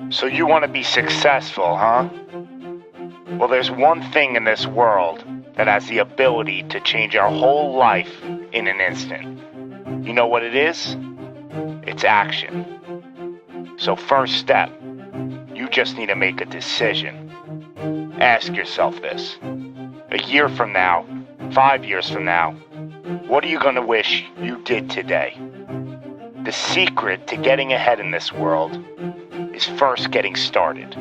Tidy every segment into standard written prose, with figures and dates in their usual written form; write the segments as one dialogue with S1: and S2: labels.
S1: So you want to be successful, huh? Well, there's one thing in this world that has the ability to change our whole life in an instant. You know what it is? It's action. So first step, you just need to make a decision. Ask yourself this. A year from now, 5 years from now, what are you going to wish you did today? The secret to getting ahead in this world is first getting started.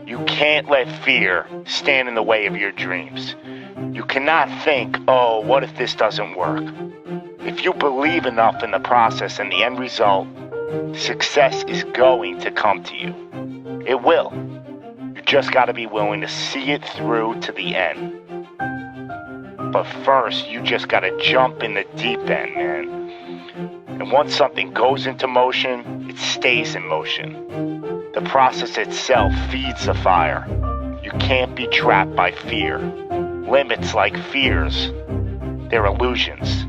S1: You can't let fear stand in the way of your dreams. You cannot think, oh, what if this doesn't work? If you believe enough in the process and the end result, success is going to come to you. It will. You just got to be willing to see it through to the end. But first, you just got to jump in the deep end, man. And once something goes into motion, it stays in motion. The process itself feeds the fire. You can't be trapped by fear. Limits like fears, they're illusions.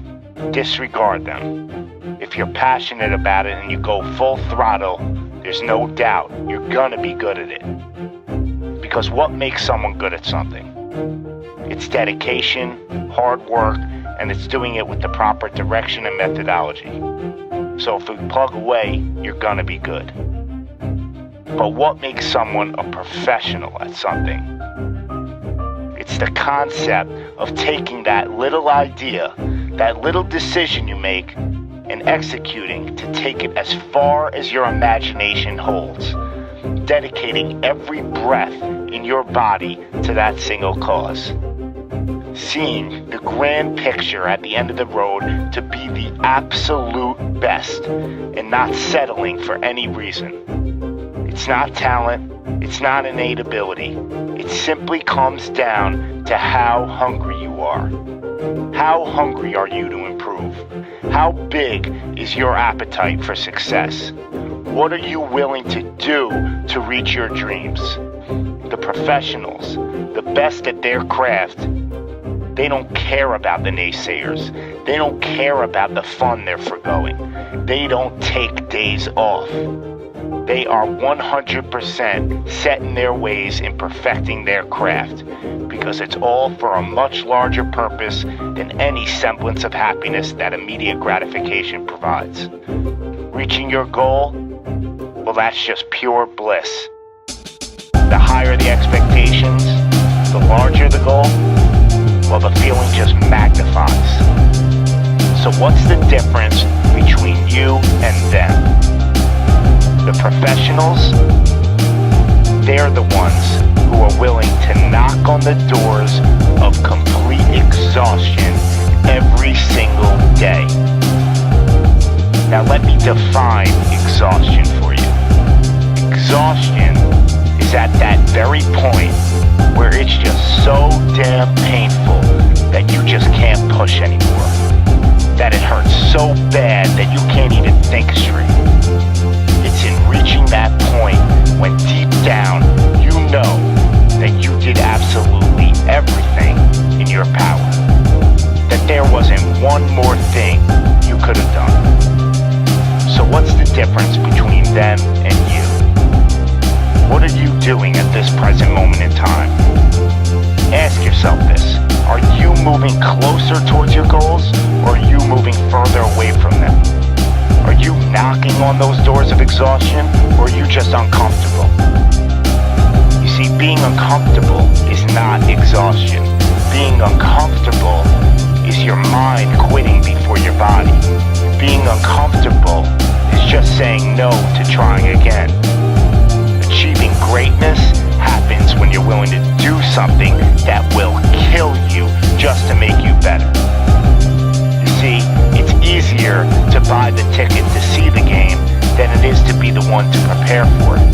S1: Disregard them. If you're passionate about it and you go full throttle, there's no doubt you're gonna be good at it. Because what makes someone good at something? It's dedication, hard work, and it's doing it with the proper direction and methodology. So if you plug away, you're gonna be good. But what makes someone a professional at something? It's the concept of taking that little idea, that little decision you make, and executing to take it as far as your imagination holds, dedicating every breath in your body to that single cause. Seeing the grand picture at the end of the road to be the absolute best and not settling for any reason. It's not talent, it's not innate ability. It simply comes down to how hungry you are. How hungry are you to improve? How big is your appetite for success? What are you willing to do to reach your dreams? The professionals, the best at their craft, they don't care about the naysayers. They don't care about the fun they're forgoing. They don't take days off. They are 100% set in their ways in perfecting their craft because it's all for a much larger purpose than any semblance of happiness that immediate gratification provides. Reaching your goal? Well, that's just pure bliss. The higher the expectations, the larger the goal, well, the feeling just magnifies. So what's the difference between you and them? The professionals, they're the ones who are willing to knock on the doors of complete exhaustion every single day. Now let me define exhaustion for you. Exhaustion is at that very point where it's just so damn painful that you just can't push anymore. That it hurts so bad that you can't even think straight. It's in reaching that point when deep down you know that you did absolutely everything in your power. That there wasn't one more thing you could have done. So what's the difference between them and you? What are you doing at this present moment in time? Ask yourself this. Are you moving closer towards your goals, or are you moving further away from them? Are you knocking on those doors of exhaustion, or are you just uncomfortable? You see, being uncomfortable is not exhaustion. Being uncomfortable is your mind quitting before your body. Being uncomfortable is just saying no to trying again. Achieving greatness happens when you're willing to do something that will kill you just to make you better. You see, it's easier to buy the ticket to see the game than it is to be the one to prepare for it.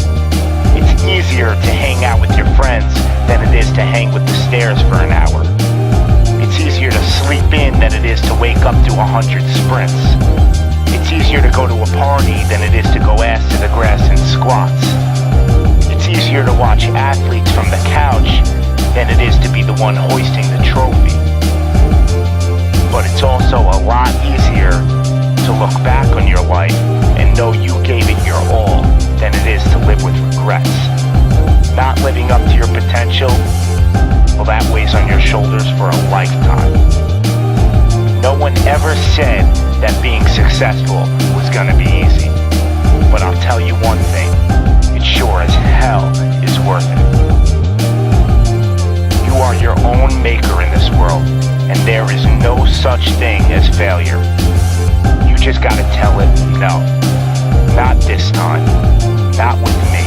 S1: It's easier to hang out with your friends than it is to hang with the stairs for an hour. It's easier to sleep in than it is to wake up to 100 sprints. It's easier to go to a party than it is to go ass to the grass in squats. It's easier to watch athletes from the couch than it is to be the one hoisting the trophy. But it's also a lot easier to look back on your life and know you gave it your all than it is to live with regrets. Not living up to your potential, well, that weighs on your shoulders for a lifetime. No one ever said that being successful was gonna be easy. But I'll tell you one thing, it sure as hell is worth it. You are your own maker in this world, and there is no such thing as failure. You just gotta tell it, no, not this time, not with me.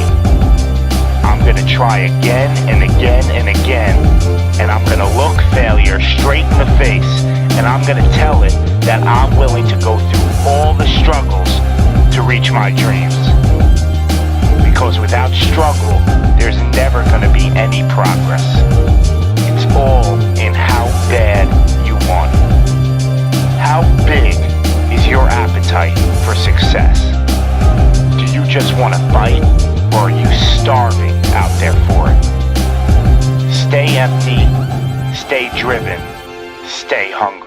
S1: I'm gonna try again and again and again, and I'm gonna look failure straight in the face, and I'm gonna tell it that I'm willing to go through all the struggles to reach my dreams. Because without struggle, there's never gonna be any progress. It's all in how bad you want it. How big is your appetite for success? Do you just want to bite, or are you starving out there for it? Stay empty, stay driven, stay hungry.